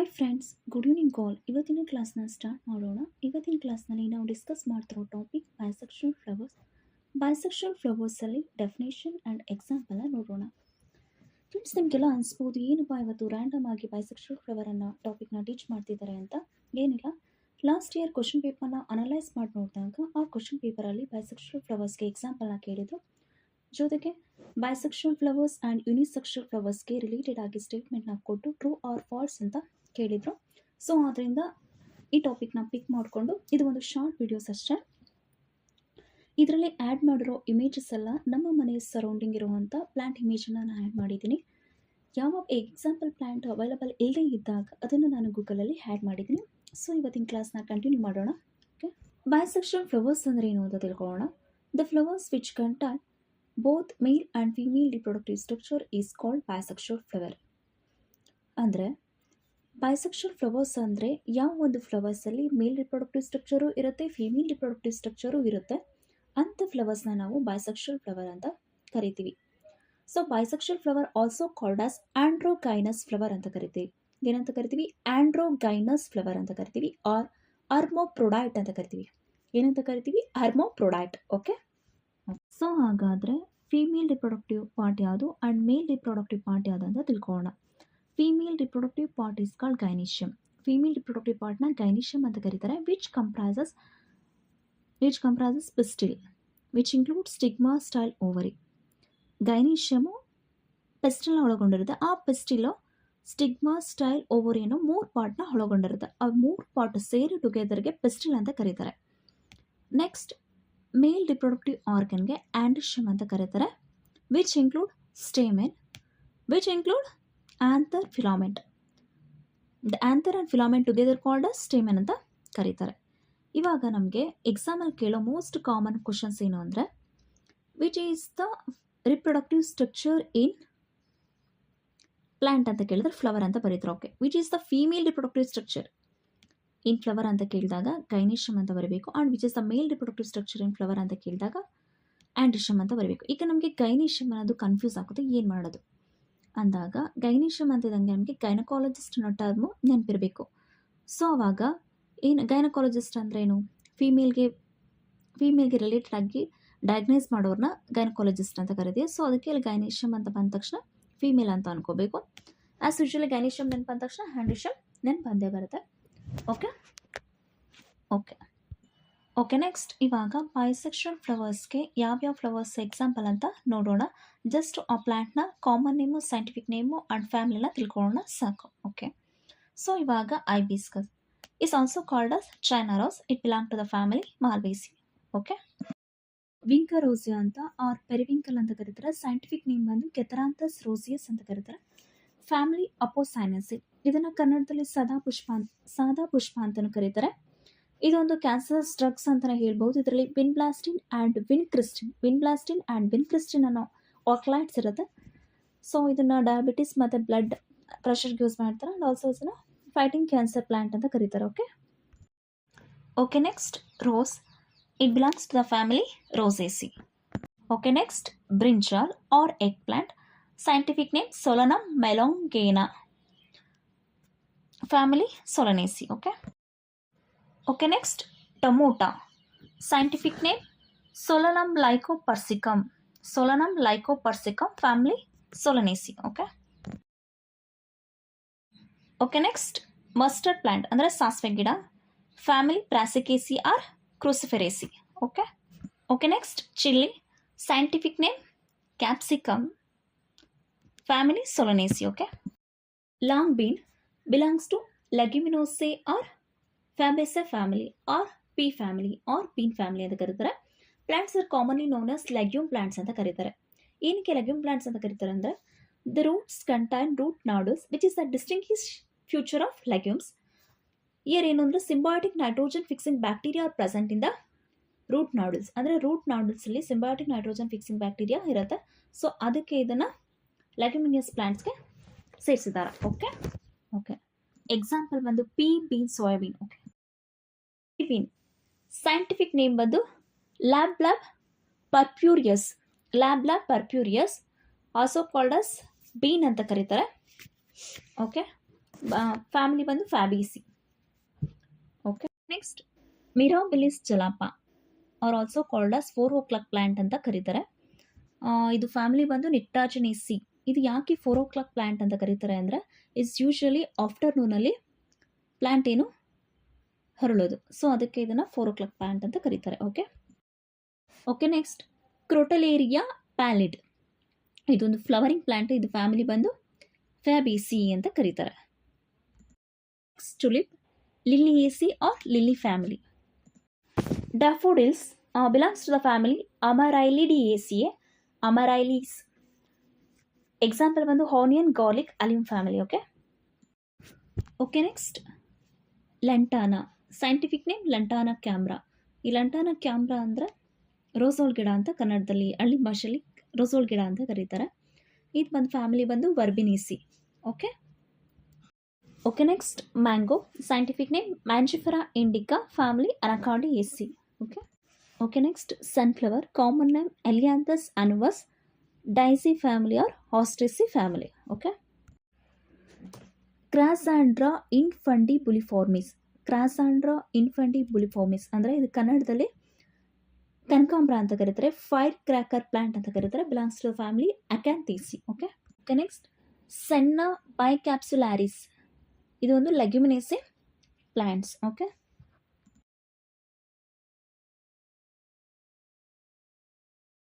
Hi friends, good evening all. ಇವತ್ತಿನ ಕ್ಲಾಸ್ನ start ಮಾಡೋಣ. ಇವತ್ತಿನ ಕ್ಲಾಸ್ನಲ್ಲಿ ನಾವು ಡಿಸ್ಕಸ್ ಮಾಡ್ತಿರೋ ಟಾಪಿಕ್ ಬೈಸೆಕ್ಷುವಲ್ ಫ್ಲವರ್ಸ್. ಬೈಸೆಕ್ಷುವಲ್ ಫ್ಲವರ್ಸಲ್ಲಿ ಡೆಫಿನೇಷನ್ ಆ್ಯಂಡ್ ಎಕ್ಸಾಂಪಲ್ನ ನೋಡೋಣ. ಫ್ರೆಂಡ್ಸ್, ನಿಮಗೆಲ್ಲ ಅನಿಸ್ಬೋದು ಏನಪ್ಪ ಇವತ್ತು ರ್ಯಾಂಡಮ್ ಆಗಿ ಬೈಸೆಕ್ಷುವಲ್ ಫ್ಲವರನ್ನು ಟಾಪಿಕ್ನ ಟೀಚ್ ಮಾಡ್ತಿದ್ದಾರೆ ಅಂತ. ಏನಿಲ್ಲ, ಲಾಸ್ಟ್ ಇಯರ್ ಕ್ವಶನ್ ಪೇಪರ್ನ ಅನಲೈಸ್ ಮಾಡಿ ನೋಡಿದಾಗ ಆ ಕ್ವಶನ್ ಪೇಪರಲ್ಲಿ ಬೈಸೆಕ್ಷುವಲ್ ಫ್ಲವರ್ಸ್ಗೆ ಎಕ್ಸಾಂಪಲ್ನ ಕೇಳಿದರು. ಜೊತೆಗೆ ಬೈಸೆಕ್ಷುವಲ್ ಫ್ಲವರ್ಸ್ ಆ್ಯಂಡ್ ಯುನಿಸೆಕ್ಷುವಲ್ ಫ್ಲವರ್ಸ್ಗೆ ರಿಲೇಟೆಡ್ ಆಗಿ ಸ್ಟೇಟ್ಮೆಂಟ್ನ ಕೊಟ್ಟು ಟ್ರೂ ಆರ್ ಫಾಲ್ಸ್ ಅಂತ ಕೇಳಿದರು. ಸೊ ಆದ್ದರಿಂದ ಈ ಟಾಪಿಕ್ನ ಪಿಕ್ ಮಾಡಿಕೊಂಡು ಇದು ಒಂದು ಶಾರ್ಟ್ ವಿಡಿಯೋಸ್ ಅಷ್ಟೇ. ಇದರಲ್ಲಿ ಆ್ಯಡ್ ಮಾಡಿರೋ ಇಮೇಜಸ್ ಎಲ್ಲ ನಮ್ಮ ಮನೆ ಸರೌಂಡಿಂಗ್ ಇರುವಂಥ ಪ್ಲ್ಯಾಂಟ್ ಇಮೇಜನ್ನು ನಾನು ಆ್ಯಡ್ ಮಾಡಿದ್ದೀನಿ. ಯಾವ ಎಕ್ಸಾಂಪಲ್ ಪ್ಲ್ಯಾಂಟ್ ಅವೈಲಬಲ್ ಇಲ್ಲದೇ ಇದ್ದಾಗ ಅದನ್ನು ನಾನು ಗೂಗಲಲ್ಲಿ ಆ್ಯಡ್ ಮಾಡಿದ್ದೀನಿ. ಸೊ ಇವತ್ತಿನ ಕ್ಲಾಸ್ನ ಕಂಟಿನ್ಯೂ ಮಾಡೋಣ. ಓಕೆ, ಬೈಸೆಕ್ಷುವಲ್ ಫ್ಲವರ್ಸ್ ಅಂದರೆ ಏನು ಅಂತ ತಿಳ್ಕೊಳ್ಳೋಣ. The flowers which contain both male and female reproductive structure is called bisexual flower. ಅಂದರೆ ಬೈಸೆಕ್ಷುವಲ್ ಫ್ಲವರ್ಸ್ ಅಂದರೆ ಯಾವ ಒಂದು ಫ್ಲವರ್ಸಲ್ಲಿ ಮೇಲ್ ರಿಪ್ರೊಡಕ್ಟಿವ್ ಸ್ಟ್ರಕ್ಚರು ಇರುತ್ತೆ, ಫಿಮೇಲ್ ರಿಪ್ರೊಡಕ್ಟಿವ್ ಸ್ಟ್ರಕ್ಚರು ಇರುತ್ತೆ, ಅಂಥ ಫ್ಲವರ್ಸ್ನ ನಾವು ಬೈಸೆಕ್ಷುವಲ್ ಫ್ಲವರ್ ಅಂತ ಕರಿತೀವಿ. So bisexual flower also called as androgynous flower ಅಂತ ಕರಿತೀವಿ. ಏನಂತ ಕರಿತೀವಿ? ಆಂಡ್ರೋಗೈನಸ್ ಫ್ಲವರ್ ಅಂತ ಕರಿತೀವಿ. ಆರ್ ಹರ್ಮೋಪ್ರೊಡೈಟ್ ಅಂತ ಕರಿತೀವಿ. ಏನಂತ ಕರಿತೀವಿ? ಹರ್ಮೋಪ್ರೊಡೈಟ್. ಓಕೆ, ಸೊ ಹಾಗಾದರೆ ಫೀಮೇಲ್ ರಿಪ್ರೊಡಕ್ಟಿವ್ ಪಾರ್ಟ್ ಯಾವುದು ಆ್ಯಂಡ್ ಮೇಲ್ ರಿಪ್ರೊಡಕ್ಟಿವ್ ಪಾರ್ಟ್ ಯಾವುದು ಅಂತ ತಿಳ್ಕೊಳ್ಳೋಣ. Female reproductive part is called gynoecium. Female reproductive ಪಾರ್ಟ್ನ ಗೈನಿಷಿಯಮ್ ಅಂತ ಕರೀತಾರೆ. Which comprises pistil which include stigma style ovary. Gynoecium ಪೆಸ್ಟಿಲ್ನ ಒಳಗೊಂಡಿರುತ್ತೆ. ಆ ಪೆಸ್ಟಿಲು ಸ್ಟಿಗ್ಮಾ ಸ್ಟೈಲ್ ಓವರಿ ಅನ್ನೋ 3 ಪಾರ್ಟ್ನ ಒಳಗೊಂಡಿರುತ್ತೆ. ಆ 3 ಪಾರ್ಟ್ ಸೇರಿ ಟುಗೆದರ್ಗೆ ಪೆಸ್ಟಿಲ್ ಅಂತ ಕರೀತಾರೆ. ನೆಕ್ಸ್ಟ್, ಮೇಲ್ ರಿಪ್ರೊಡಕ್ಟಿವ್ ಆರ್ಗನ್ಗೆ ಆಂಡ್ರಿಷಿಯಮ್ ಅಂತ ಕರೀತಾರೆ. Which include stamen, which include anther filament. The anther and filament together called as stamen ಅಂತ ಕರೀತಾರೆ. ಇವಾಗ ನಮಗೆ ಎಕ್ಸಾಮಲ್ಲಿ ಕೇಳೋ ಮೋಸ್ಟ್ ಕಾಮನ್ ಕ್ವಶನ್ಸ್ ಏನು ಅಂದರೆ, which is the reproductive structure in plant ಅಂತ ಕೇಳಿದ್ರೆ ಫ್ಲವರ್ ಅಂತ ಬರೀತಾರೆ. Okay, which is the female reproductive structure in flower ಅಂತ ಕೇಳಿದಾಗ ಗೈನಿಷಿಯಮ್ ಅಂತ ಬರಬೇಕು. And which is the male reproductive structure in flower ಅಂತ ಕೇಳಿದಾಗ ಆಂಡ್ರಿಷಿಯಮ್ ಅಂತ ಬರಬೇಕು. ಈಗ ನಮಗೆ ಗೈನಿಷಿಯಮ್ ಅನ್ನೋದು ಕನ್ಫ್ಯೂಸ್ ಆಗುತ್ತೆ, ಏನು ಮಾಡೋದು ಅಂದಾಗ ಗೈನಿಷಿಯಮ್ ಅಂತಿದ್ದಂಗೆ ನಮಗೆ ಗೈನಕಾಲಜಿಸ್ಟ್ ಅನ್ನೋ ಟರ್ಮು ನೆನಪಿರಬೇಕು. ಸೊ ಅವಾಗ ಏನು ಗೈನಕಾಲಜಿಸ್ಟ್ ಅಂದರೆ ಏನು? ಫೀಮೇಲ್ಗೆ ರಿಲೇಟೆಡ್ ಆಗಿ ಡಯಾಗ್ನೈಸ್ ಮಾಡೋರನ್ನ ಗೈನಕಾಲಜಿಸ್ಟ್ ಅಂತ ಕರಿತೀವಿ. ಸೊ ಅದಕ್ಕೆ ಇಲ್ಲಿ ಗೈನಿಷಿಯಮ್ ಅಂತ ಬಂದ ತಕ್ಷಣ ಫೀಮೇಲ್ ಅಂತ ಅನ್ಕೋಬೇಕು. ಆ್ಯಸ್ ಯೂಶುವಲಿ ಗೈನಿಷಿಯಮ್ ನೆನಪು ಅಂದ ತಕ್ಷಣ ಆಂಡ್ರಿಷಿಯಮ್ ನೆನಪು ಬಂದೇ ಬರುತ್ತೆ. ಓಕೆ ಓಕೆ ಓಕೆ ನೆಕ್ಸ್ಟ್, ಇವಾಗ ಬೈಸೆಕ್ಷುವಲ್ ಫ್ಲವರ್ಸ್ಗೆ ಯಾವ್ಯಾವ ಫ್ಲವರ್ಸ್ ಎಕ್ಸಾಂಪಲ್ ಅಂತ ನೋಡೋಣ. ಜಸ್ಟ್ ಆ ಪ್ಲ್ಯಾಂಟ್ನ common name, scientific name and ಫ್ಯಾಮಿಲಿನ ತಿಳ್ಕೊಳ್ಳೋಣ ಸಾಕು. ಓಕೆ, ಸೊ ಇವಾಗ hibiscus is also called as China rose. It belong to the family Malvaceae. Okay, Vinca rosea ಅಂತ ಆರ್ ಪೆರಿವಿಂಕಲ್ ಅಂತ ಕರೀತಾರೆ. ಸೈಂಟಿಫಿಕ್ ನೇಮ್ ಬಂದು ಕೆಥರಾಂಥಸ್ ರೋಸಿಯಸ್ ಅಂತ ಕರೀತಾರೆ. ಫ್ಯಾಮಿಲಿ ಅಪೋಸೈನಸಿ. ಇದನ್ನು ಕನ್ನಡದಲ್ಲಿ ಸಾದಾ ಪುಷ್ಪ ಅಂತಲೂ ಕರೀತಾರೆ. ಇದೊಂದು ಕ್ಯಾನ್ಸರ್ಸ್ ಡ್ರಗ್ಸ್ ಅಂತಲೇ ಹೇಳ್ಬೋದು. ಇದರಲ್ಲಿ ವಿನ್ಬ್ಲಾಸ್ಟಿನ್ ಆ್ಯಂಡ್ ವಿನ್ಕ್ರಿಸ್ಟಿನ್ ಅನ್ನೋ ಆಕ್ಲೈಡ್ಸ್ ಇರುತ್ತೆ. ಸೊ ಇದನ್ನು ಡಯಾಬಿಟಿಸ್ ಮತ್ತು ಬ್ಲಡ್ ಪ್ರೆಷರ್ಗೆ ಯೂಸ್ ಮಾಡ್ತಾರೆ. ಆ್ಯಂಡ್ ಆಲ್ಸೋ ಇದನ್ನು ಫೈಟಿಂಗ್ ಕ್ಯಾನ್ಸರ್ ಪ್ಲ್ಯಾಂಟ್ ಅಂತ ಕರೀತಾರೆ. Okay next, rose. It belongs to the family Rosaceae. Okay next, brinjal or eggplant. Scientific name Solanum melongena. Family Solanaceae. Okay, next, tomato. Scientific name Solanum lycopersicum. Family Solanaceae. Okay, next, mustard plant ಅಂದರೆ ಸಾಸಿವೆ ಗಿಡ. Family Brassicaceae or Cruciferaceae. Okay, next, chili. Scientific name Capsicum. Family Solanaceae. Long bean belongs to Leguminosae or Fabaceae family or pea family or bean family ಅಂತ ಕರೀತಾರೆ. Plants are commonly known as legume plants ಅಂತ ಕರೀತಾರೆ. ಏನಕ್ಕೆ legume plants ಅಂತ ಕರೀತಾರೆ ಅಂದರೆ, the roots contain root nodules which is the distinguished feature of legumes. Here ಏನು ಅಂದರೆ symbiotic nitrogen fixing bacteria are present in the root nodules. ಅಂದರೆ root ನಾಡುಲ್ಸಲ್ಲಿ symbiotic nitrogen fixing bacteria ಇರುತ್ತೆ. ಸೊ ಅದಕ್ಕೆ ಇದನ್ನು ಲೆಗ್ಯುಮಿನಿಯಸ್ ಪ್ಲಾಂಟ್ಸ್ಗೆ ಸೇರಿಸಿದ್ದಾರೆ. ಓಕೆ ಎಕ್ಸಾಂಪಲ್ ಬಂದು pea, bean, soybean. Bean scientific name ಬಂದು Lablab purpureus also called as bean ಅಂತ ಕರೀತಾರೆ. ಫ್ಯಾಮಿಲಿ ಬಂದು Fabaceae. Okay, next Mirabilis jalapa or also called as 4 o'clock plant ಅಂತ ಕರೀತಾರೆ. ಇದು ಫ್ಯಾಮಿಲಿ ಬಂದು ನಿಟ್ಟಾಜಿನೇಸಿ. ಇದು ಯಾಕೆ 4 o'clock ಪ್ಲಾಂಟ್ ಅಂತ ಕರೀತಾರೆ ಅಂದರೆ, ಇಟ್ಸ್ ಯೂಶ್ವಲಿ ಆಫ್ಟರ್ನೂನಲ್ಲಿ ಪ್ಲಾಂಟ್ ಏನು ಹರಳೋದು, ಸೊ ಅದಕ್ಕೆ ಇದನ್ನು 4 o'clock ಪ್ಲಾಂಟ್ ಅಂತ ಕರೀತಾರೆ. Okay okay next Crotalaria pallida. ಇದೊಂದು ಫ್ಲವರಿಂಗ್ ಪ್ಲಾಂಟ್. ಇದು ಫ್ಯಾಮಿಲಿ ಬಂದು ಫ್ಯಾಬಿಸಿ ಅಂತ ಕರೀತಾರೆ. Next tulip Liliaceae or lily family. Daffodils belongs to the family Amaryllidaceae, Amaryllis. Example ಬಂದು onion, garlic, Allium family. Okay okay next Lantana. Scientific name Lantana camara. ಈ Lantana camera ಅಂದರೆ ರೋಸೋಲ್ ಗಿಡ ಅಂತ ಕನ್ನಡದಲ್ಲಿ, ಹಳ್ಳಿ ಭಾಷೆಯಲ್ಲಿ ರೋಸೋಲ್ ಗಿಡ ಅಂತ ಕರೀತಾರೆ. ಇದು ಬಂದು ಫ್ಯಾಮಿಲಿ ಬಂದು Verbenaceae. Okay okay next mango. Scientific name Mangifera indica, family Anacardiaceae. Okay okay next sunflower. Common name Helianthus annuus, daisy family or Asteraceae family. Okay Crossandra infundibuliformis. Crossandra infundibuliformis ಅಂದರೆ ಇದು ಕನ್ನಡದಲ್ಲಿ ಕನಕಾಂಬ್ರ ಅಂತ ಕರೀತಾರೆ. ಫೈರ್ ಕ್ರ್ಯಾಕರ್ ಪ್ಲಾಂಟ್ ಅಂತ ಕರೀತಾರೆ. Belongs to family Acanthaceae. Okay okay next Senna bicapsularis. ಇದು ಒಂದು ಲೆಗ್ಯುಮಿನೇಸಿ ಪ್ಲಾಂಟ್ಸ್. ಓಕೆ